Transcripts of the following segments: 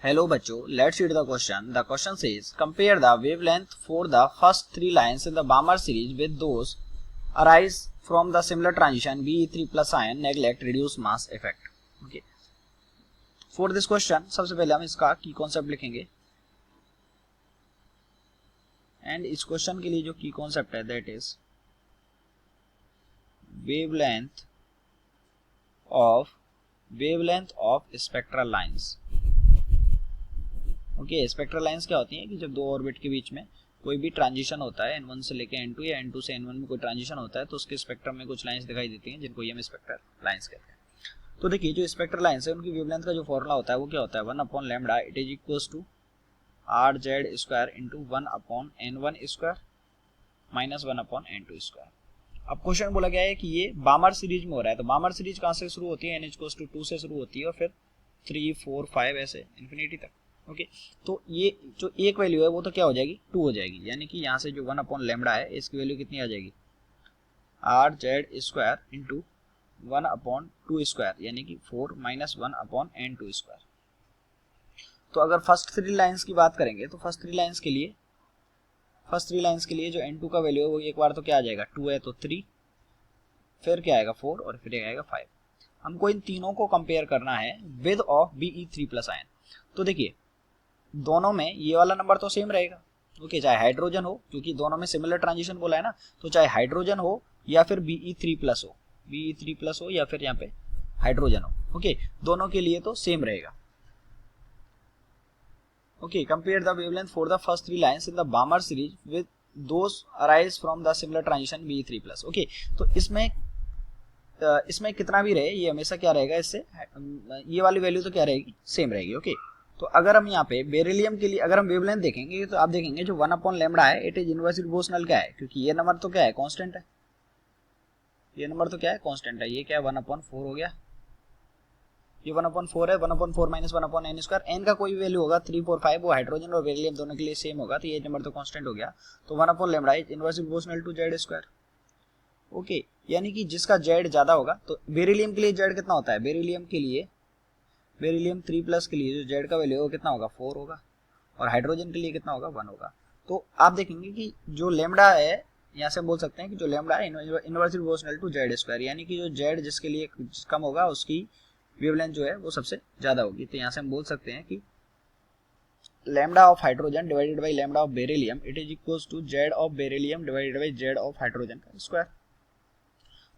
Hello बच्चों, let's read the question. The question says, compare the wavelength for the first three lines in the Balmer series with those arise from the similar transition Be3 plus ion neglect reduce mass effect. Okay. For this question, सबसे पहले हम इसका की concept लिखेंगे and इस question के लिए जो की कॉन्सेप्ट है that is wavelength of spectral lines. Okay, spectral lines क्या होती हैं कि जब दो ऑर्बिट के बीच में कोई भी ट्रांजिशन होता है n1 से लेके n2 या n2 से n1 में कोई ट्रांजिशन होता है तो उसके स्पेक्ट्रम में कुछ लाइंस दिखाई देती हैं जिनको हम स्पेक्ट्रल लाइंस कहते हैं. तो देखिए जो स्पेक्ट्रल लाइंस है उनकी वेवलेंथ का जो फॉर्मूला होता है वो क्या होता है 1/λ it is equals to rz square into 1/n1 square minus 1/n2 square. अब क्वेश्चन बोला गया है कि ये बामर सीरीज में हो रहा है, तो बामर सीरीज कहाँ से शुरू होती है, n इक्वल्स टू 2 से शुरू होती है और फिर 3 4 5 ऐसे इन्फिनिटी तक. ओके तो ये जो एक वैल्यू है वो तो क्या हो जाएगी 2 हो जाएगी, यानी कि यहाँ से जो 1/λ है इसकी वैल्यू कितनी आ जाएगी rz स्क्वायर इंटू 1/2 स्क्वायर यानी कि 4 माइनस 1/n2 स्क्वायर. तो अगर फर्स्ट थ्री लाइंस की बात करेंगे तो फर्स्ट थ्री लाइंस के लिए जो n2 का वैल्यू है वो एक बार तो क्या आ जाएगा 2 है तो 3, फिर क्या आएगा 4 और फिर आएगा 5. हमको इन तीनों को कंपेयर करना है with of Be3 plus ion. तो देखिए दोनों में ये वाला नंबर तो सेम रहेगा. ओके चाहे हाइड्रोजन हो, क्योंकि दोनों में सिमिलर ट्रांजिशन बोला है ना, तो चाहे हाइड्रोजन हो या फिर Be3 प्लस हो या फिर यहाँ पे हाइड्रोजन हो. ओके दोनों के लिए तो सेम रहेगा. Okay compare the wavelength for the first three lines in the बामर series with those arise from the similar transition Be3 plus. Okay तो इसमें कितना भी रहे ये हमेशा क्या रहेगा, इससे ये वाली वैल्यू तो क्या रहेगी सेम रहेगी. ओके तो अगर हम यहाँ पे बेरिलियम के लिए अगर हम वेवलेंथ देखेंगे तो आप देखेंगे जो 1/λ है इट इज इनवर्सली प्रोपोर्शनल क्या है, क्योंकि ये नंबर तो क्या है कांस्टेंट है, ये नंबर तो क्या है कांस्टेंट है. ये क्या है 1/4 हो गया, ये 1/4 है 1/4 माइनस 1/n स्क्वायर. n का कोई वैल्यू होगा 3 4 5 वो हाइड्रोजन और बेरिलियम दोनों के लिए सेम होगा, तो ये नंबर तो कांस्टेंट हो गया. तो 1/λ is inversely proportional to z square. Okay यानी कि जिसका z ज्यादा होगा, तो बेरिलियम के लिए z कितना होता है, बेरिलियम 3 प्लस के लिए जो z का वैल्यू है वो कितना होगा 4 होगा और हाइड्रोजन के लिए कितना होगा 1 होगा. तो आप देखेंगे कि जो लैम्डा है यहाँ से हम बोल सकते हैं कि जो लैम्डा है inversely proportional to z square, यानी कि जो z जिसके लिए कम होगा उसकी वेवलेंथ जो है वो सबसे ज्यादा होगी. तो यहाँ से हम बोल सकते हैं कि lambda of hydrogen divided by lambda of beryllium it is equals to z of beryllium divided by z of hydrogen का स्क्वायर.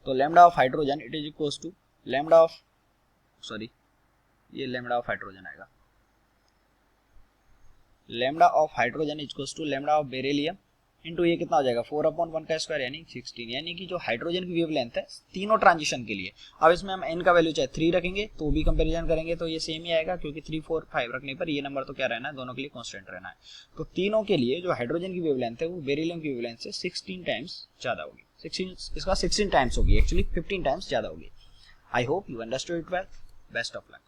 तो lambda of hydrogen it is equals to lambda of ये लैम्डा ऑफ हाइड्रोजन आएगा, lambda of hydrogen equals to lambda of beryllium into ये कितना हो जाएगा 4/1 का square यानी 16, यानी कि जो हाइड्रोजन की वेवलेंथ है तीनों ट्रांजिशन के लिए. अब इसमें हम n का वैल्यू चाहे 3 रखेंगे तो भी कंपैरिजन करेंगे तो ये सेम ही आएगा, क्योंकि 3 4 5 रखने पर ये नंबर तो क्या रहना है दोनों के लिए कांस्टेंट रहना है. तो तीनों के लिए जो हाइड्रोजन की वेवलेंथ है वो बेरिलियम की वेवलेंथ से 16 टाइम्स ज्यादा होगी. 16 टाइम्स होगी, एक्चुअली 15 टाइम्स ज्यादा होगी. I hope you understood it well. Best of luck.